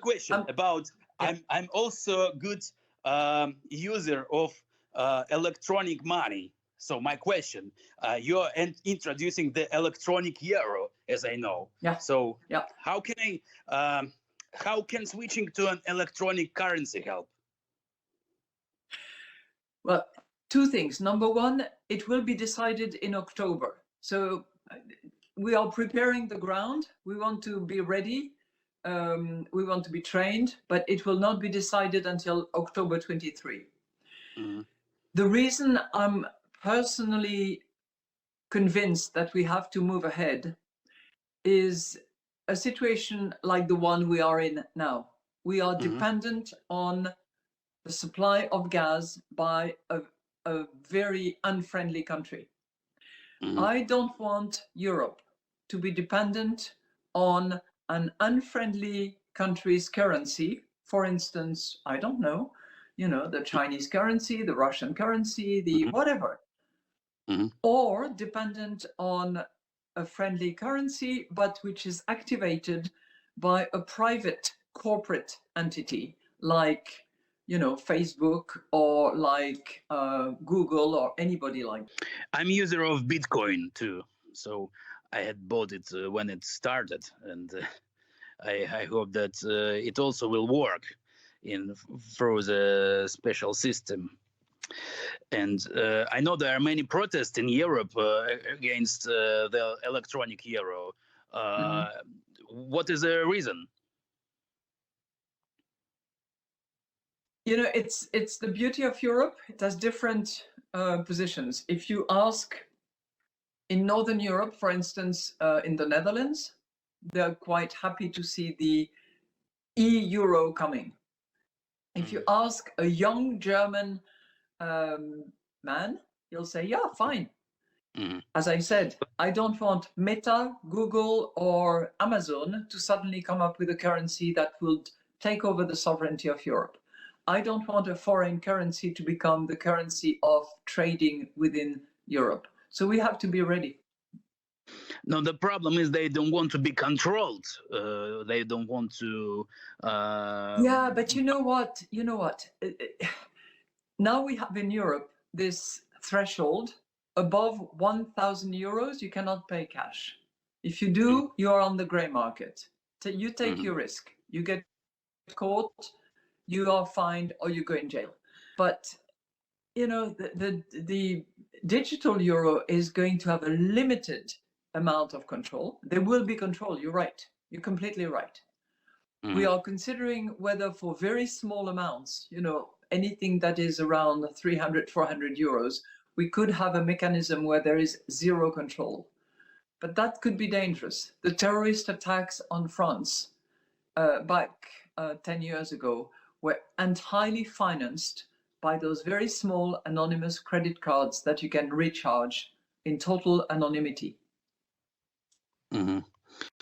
question about. I'm also a good user of electronic money. So my question: you're introducing the electronic euro, as I know. Yeah. So yeah. How can switching to an electronic currency help? Well, two things. Number one, it will be decided in October. So we are preparing the ground. We want to be ready. We want to be trained, but it will not be decided until October 23. Mm-hmm. The reason I'm personally convinced that we have to move ahead is a situation like the one we are in now. We are dependent on the supply of gas by a very unfriendly country. I don't want Europe to be dependent on an unfriendly country's currency. For instance, I don't know, the Chinese currency, the Russian currency, the whatever. Or dependent on a friendly currency, but which is activated by a private corporate entity like Facebook or like Google or anybody like that. I'm user of Bitcoin too, so I had bought it when it started, and I hope that it also will work through the special system. And I know there are many protests in Europe against the electronic euro. What is the reason? It's the beauty of Europe. It has different positions. If you ask in Northern Europe, for instance, in the Netherlands, they're quite happy to see the e-euro coming. If you ask a young German man, he'll say, yeah, fine. As I said, I don't want Meta, Google, or Amazon to suddenly come up with a currency that will take over the sovereignty of Europe. I don't want a foreign currency to become the currency of trading within Europe. So we have to be ready. No, the problem is they don't want to be controlled. They don't want to. Yeah, but you know what? Now we have in Europe this threshold. Above 1,000 euros, you cannot pay cash. If you do, you are on the gray market. So you take your risk. You get caught, you are fined, or you go in jail. But the digital euro is going to have a limited amount of control. There will be control. You're right. You're completely right. We are considering whether for very small amounts, anything that is around 300, 400 euros, we could have a mechanism where there is zero control. But that could be dangerous. The terrorist attacks on France back 10 years ago were entirely financed by those very small anonymous credit cards that you can recharge in total anonymity.